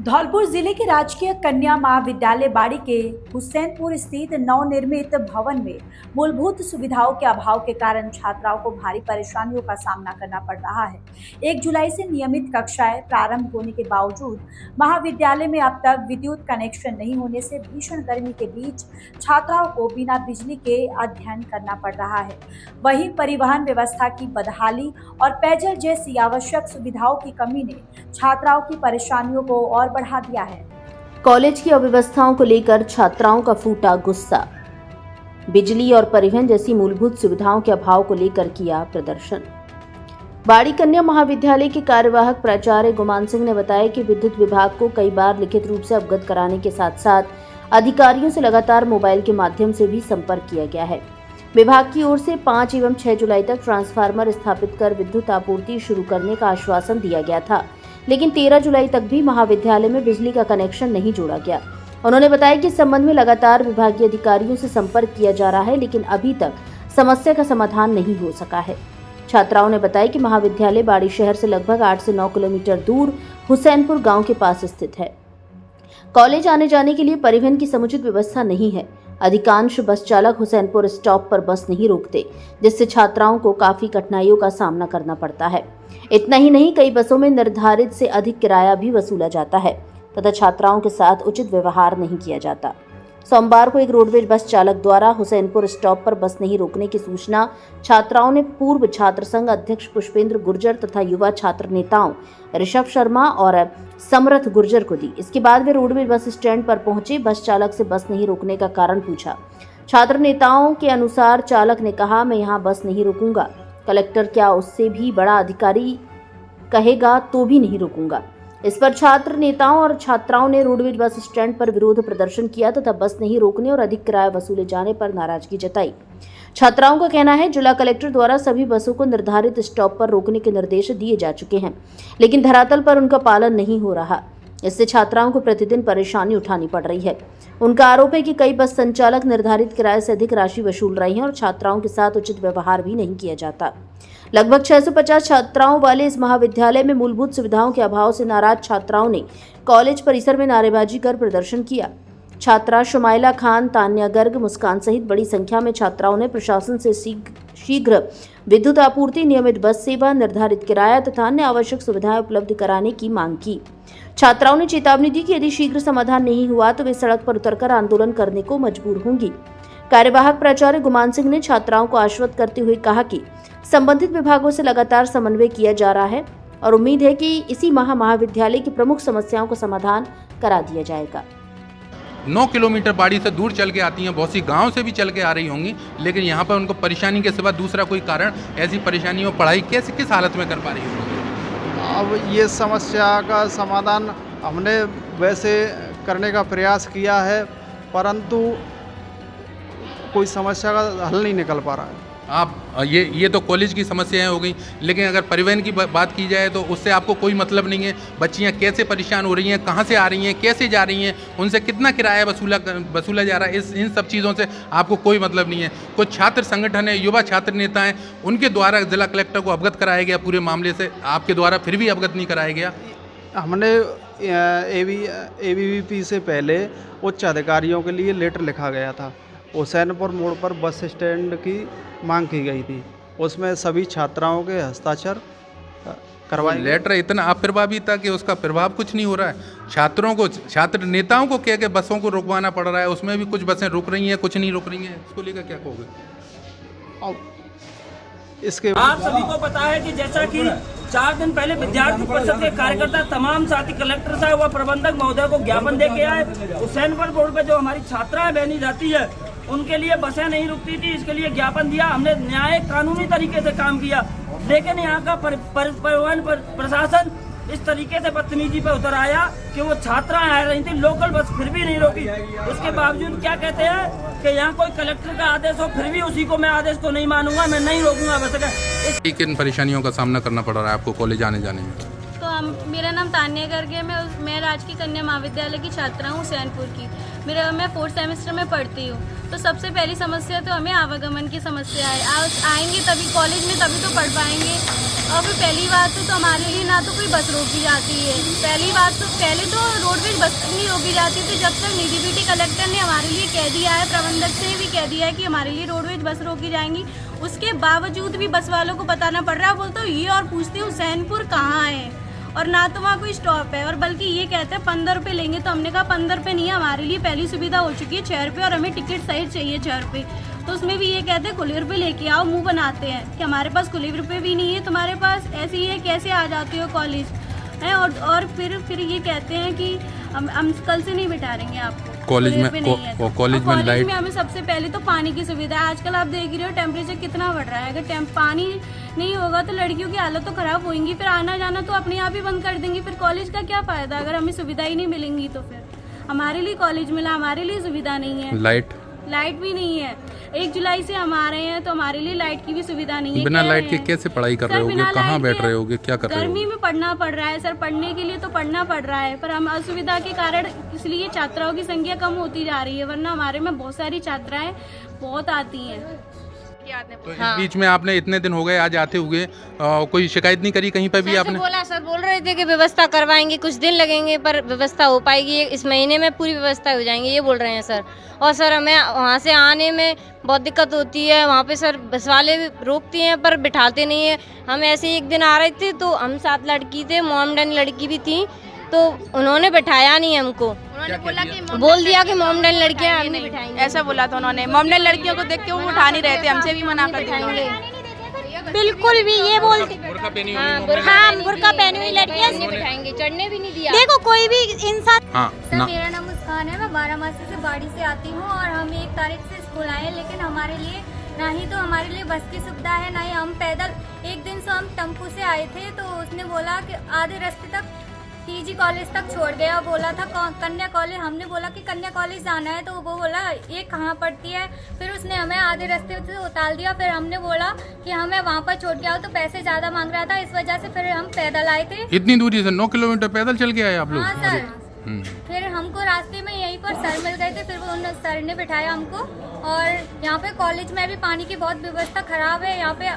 धौलपुर जिले के राजकीय कन्या महाविद्यालय बाड़ी के हुसैनपुर स्थित नवनिर्मित भवन में मूलभूत सुविधाओं के अभाव के कारण छात्राओं को भारी परेशानियों का सामना करना पड़ रहा है। 1 जुलाई से नियमित कक्षाएं प्रारंभ होने के बावजूद महाविद्यालय में अब तक विद्युत कनेक्शन नहीं होने से भीषण गर्मी के बीच छात्राओं को बिना बिजली के अध्ययन करना पड़ रहा है। वहीं परिवहन व्यवस्था की बदहाली और पेयजल जैसी आवश्यक सुविधाओं की कमी ने छात्राओं की परेशानियों को और बढ़ा दिया है। कॉलेज की अव्यवस्थाओं को लेकर छात्राओं का फूटा गुस्सा। बिजली और परिवहन जैसी मूलभूत सुविधाओं के अभाव को लेकर किया प्रदर्शन। बाड़ी कन्या महाविद्यालय के कार्यवाहक प्राचार्य गुमान सिंह ने बताया कि विद्युत विभाग को कई बार लिखित रूप से अवगत कराने के साथ साथ अधिकारियों से लगातार मोबाइल के माध्यम से भी संपर्क किया गया है। विभाग की ओर से 5 एवं 6 जुलाई तक ट्रांसफार्मर स्थापित कर विद्युत आपूर्ति शुरू करने का आश्वासन दिया गया था, लेकिन 13 जुलाई तक भी महाविद्यालय में बिजली का कनेक्शन नहीं जोड़ा गया। उन्होंने बताया कि इस संबंध में लगातार विभागीय अधिकारियों से संपर्क किया जा रहा है, लेकिन अभी तक समस्या का समाधान नहीं हो सका है। छात्राओं ने बताया कि महाविद्यालय बाड़ी शहर से लगभग 8 से 9 किलोमीटर दूर हुसैनपुर गांव के पास स्थित है। कॉलेज आने जाने के लिए परिवहन की समुचित व्यवस्था नहीं है। अधिकांश बस चालक हुसैनपुर स्टॉप पर बस नहीं रोकते, जिससे छात्राओं को काफी कठिनाइयों का सामना करना पड़ता है। इतना ही नहीं, कई बसों में निर्धारित से अधिक किराया भी वसूला जाता है तथा छात्राओं के साथ उचित व्यवहार नहीं किया जाता। सोमवार को एक रोडवेज बस चालक द्वारा हुसैनपुर स्टॉप पर बस नहीं रोकने की सूचना छात्राओं ने पूर्व छात्र संघ अध्यक्ष पुष्पेंद्र गुर्जर तथा युवा छात्र नेताओं ऋषभ शर्मा और समरथ गुर्जर को दी। इसके बाद वे रोडवेज बस स्टैंड पर पहुंचे। बस चालक से बस नहीं रोकने का कारण पूछा। छात्र नेताओं के अनुसार चालक ने कहा, मैं यहाँ बस नहीं रोकूंगा, कलेक्टर क्या उससे भी बड़ा अधिकारी कहेगा तो भी नहीं रोकूंगा। इस पर छात्र नेताओं और छात्राओं ने रोडवेज बस स्टैंड पर विरोध प्रदर्शन किया तथा बस नहीं रोकने और अधिक किराया वसूले जाने पर नाराजगी जताई। छात्राओं का कहना है, जिला कलेक्टर द्वारा सभी बसों को निर्धारित स्टॉप पर रोकने के निर्देश दिए जा चुके हैं, लेकिन धरातल पर उनका पालन नहीं हो रहा। इससे छात्राओं को प्रतिदिन परेशानी उठानी पड़ रही है। उनका आरोप है कि कई बस संचालक निर्धारित किराए से अधिक राशि वसूल रहे हैं और छात्राओं के साथ उचित व्यवहार भी नहीं किया जाता। लगभग 650 छात्राओं वाले इस महाविद्यालय में मूलभूत सुविधाओं के अभाव से नाराज छात्राओं ने कॉलेज परिसर में नारेबाजी कर प्रदर्शन किया। छात्रा शुमाइला खान, तान्या गर्ग, मुस्कान सहित बड़ी संख्या में छात्राओं ने प्रशासन से शीघ्र विद्युत आपूर्ति, नियमित बस सेवा, निर्धारित किराया तथा अन्य आवश्यक सुविधाएं उपलब्ध कराने की मांग की। छात्राओं ने चेतावनी दी कि यदि शीघ्र समाधान नहीं हुआ तो वे सड़क पर उतरकर आंदोलन करने को मजबूर होंगी। कार्यवाहक प्राचार्य गुमान सिंह ने छात्राओं को आश्वस्त करते हुए कहा कि संबंधित विभागों से लगातार समन्वय किया जा रहा है और उम्मीद है कि इसी माह महाविद्यालय की प्रमुख समस्याओं का समाधान करा दिया जाएगा। 9 किलोमीटर बाड़ी से दूर चल के आती हैं, बहुत सी गांव से भी चल के आ रही होंगी, लेकिन यहाँ पर उनको परेशानी के सिवा दूसरा कोई कारण, ऐसी परेशानी और पढ़ाई कैसे किस हालत में कर पा रही होंगी? अब ये समस्या का समाधान हमने वैसे करने का प्रयास किया है, परंतु कोई समस्या का हल नहीं निकल पा रहा है। आप ये तो कॉलेज की समस्याएं हो गई, लेकिन अगर परिवहन की बात की जाए तो उससे आपको कोई मतलब नहीं है। बच्चियां कैसे परेशान हो रही हैं, कहां से आ रही हैं, कैसे जा रही हैं, उनसे कितना किराया वसूला जा रहा है, इन सब चीज़ों से आपको कोई मतलब नहीं है। कुछ छात्र संगठन है, युवा छात्र नेता हैं, उनके द्वारा जिला कलेक्टर को अवगत कराया गया पूरे मामले से, आपके द्वारा फिर भी अवगत नहीं कराया गया। हमने ABVP से पहले उच्च अधिकारियों के लिए लेटर लिखा गया था। हुसैनपुर मोड़ पर बस स्टैंड की मांग की गई थी, उसमें सभी छात्राओं के हस्ताक्षर करवाए। लेटर इतना अप्रभावी था कि उसका प्रभाव कुछ नहीं हो रहा है। छात्र नेताओं को कह के बसों को रुकवाना पड़ रहा है, उसमें भी कुछ बसें रुक रही हैं, कुछ नहीं रुक रही हैं। इसको लेकर क्या कहोगे? इसके आप सभी को पता है कि जैसा कि 4 दिन पहले विद्यार्थी परिषद के कार्यकर्ता तमाम साथी कलेक्टर साहब व प्रबंधक महोदय को ज्ञापन दे के आए। हुसैनपुर रोड पे जो हमारी छात्राएं बहनी जाती है, उनके लिए बसें नहीं रुकती थी, इसके लिए ज्ञापन दिया। हमने न्यायिक कानूनी तरीके से काम किया, लेकिन यहाँ का परिवहन प्रशासन इस तरीके से बदतमीजी पे उतर आया कि वो छात्राएं आ रही थी, लोकल बस फिर भी नहीं रोकी। उसके बावजूद क्या कहते हैं कि यहाँ कोई कलेक्टर का आदेश हो, फिर भी उसी को मैं आदेश को नहीं मानूंगा, मैं नहीं रोकूंगा बस। किन परेशानियों का सामना करना पड़ रहा है आपको कॉलेज आने जाने में? तो मेरा नाम तान्या करके है। मैं राजकीय कन्या महाविद्यालय की छात्रा हूँ हुसैनपुर की। मैं 4th सेमेस्टर में पढ़ती हूँ। तो सबसे पहली समस्या तो हमें आवागमन की समस्या है। आएंगे तभी कॉलेज में, तभी तो पढ़ पाएंगे। और फिर पहली बात तो हमारे लिए ना तो कोई बस रोकी जाती है। पहले तो रोडवेज बस नहीं रोकी जाती थी, जब तक निधि कलेक्टर ने हमारे लिए कह दिया है, प्रबंधक से भी कह दिया है कि हमारे लिए रोडवेज बस रोकी जाएंगी। उसके बावजूद भी बस वालों को बताना पड़ रहा है। बोलते हो ये और पूछते हैं हुसैनपुर कहाँ है, और ना तो वहाँ कोई स्टॉप है, और बल्कि ये कहते हैं 15 रुपये लेंगे। तो हमने कहा 15 रुपये नहीं है, हमारे लिए पहली सुविधा हो चुकी है 6 रुपये, और हमें टिकट सहित चाहिए 6 रुपये। तो उसमें भी ये कहते हैं खुले रुपये लेके आओ, मुंह बनाते हैं कि हमारे पास खुले रुपये भी नहीं है, तुम्हारे पास ऐसे ही है, कैसे आ जाते हो कॉलेज है। और फिर ये कहते हैं कि हम कल से नहीं बिठा देंगे आपको कॉलेज में। कॉलेज में लाइट में हमें सबसे पहले तो पानी की सुविधा है। आजकल आप देख रहे हो टेम्परेचर कितना बढ़ रहा है। अगर पानी नहीं होगा तो लड़कियों की हालत तो खराब होगी, फिर आना जाना तो अपने आप ही बंद कर देंगे। फिर कॉलेज का क्या फायदा अगर हमें सुविधा ही नहीं मिलेंगी। तो फिर हमारे लिए कॉलेज मिला, हमारे लिए सुविधा नहीं है। लाइट भी नहीं है। 1 जुलाई से हम आ रहे हैं तो हमारे लिए लाइट की भी सुविधा नहीं है। बिना लाइट के कैसे पढ़ाई कर रहे होगे, कहाँ बैठ रहे होगे, क्या कर रहे होगे? गर्मी में पढ़ना पड़ रहा है सर, पढ़ने के लिए तो पढ़ना पड़ रहा है, पर हम असुविधा के कारण इसलिए छात्राओं की संख्या कम होती जा रही है, वरना हमारे में बहुत सारी छात्राएं बहुत आती हैं। तो इस बीच में आपने इतने दिन हो गए आज आते हुए, कोई शिकायत नहीं करी कहीं पर भी आपने? बोला सर, बोल रहे थे कि व्यवस्था करवाएंगे, कुछ दिन लगेंगे पर व्यवस्था हो पाएगी, इस महीने में पूरी व्यवस्था हो जाएंगी, ये बोल रहे हैं सर। और सर हमें वहाँ से आने में बहुत दिक्कत होती है। वहाँ पे सर बस वाले रोकते हैं पर बिठाते नहीं है। हम ऐसे ही एक दिन आ रहे थे तो हम 7 लड़की थे, मोमडन लड़की भी थी, तो उन्होंने बैठाया नहीं हमको। उन्होंने बोल दिया कि मोमडन लड़कियां हम नहीं बिठाएंगे, ऐसा बोला था उन्होंने। मोमडन लड़कियों को देख के वो उठा नहीं रहे थे, हमसे भी मना कर दिया। बिल्कुल भी ये बोलते बुर्का पहनी हुई लड़कियां नहीं बिठाएंगे, चढ़ने भी नहीं दिया। देखो कोई भी इंसान। सर मेरा नाम मुस्कान है, मैं बारामासी से बाड़ी से आती हूँ और हम 1 तारीख से स्कूल आए हैं, लेकिन हमारे लिए ना ही तो हमारे लिए बस की सुविधा है, ना ही हम पैदल। एक दिन से हम टेम्पू से आए थे तो उसने बोला कि आधे रास्ते तक पीजी कॉलेज तक छोड़ गया, बोला था कन्या कॉलेज। हमने बोला कि कन्या कॉलेज जाना है, तो वो बोला ये कहाँ पड़ती है। फिर उसने हमें आधे रास्ते से उतार दिया। फिर हमने बोला कि हमें वहाँ पर छोड़ के आओ, तो पैसे ज़्यादा मांग रहा था, इस वजह से फिर हम पैदल आए थे। इतनी दूरी से 9 किलोमीटर पैदल चल के आए आप लोग? हाँ सर। फिर हमको रास्ते में यहीं पर सर मिल गए थे, फिर वो सर ने बिठाया हमको। और यहाँ पे कॉलेज में भी पानी की बहुत व्यवस्था खराब है यहाँ पे। और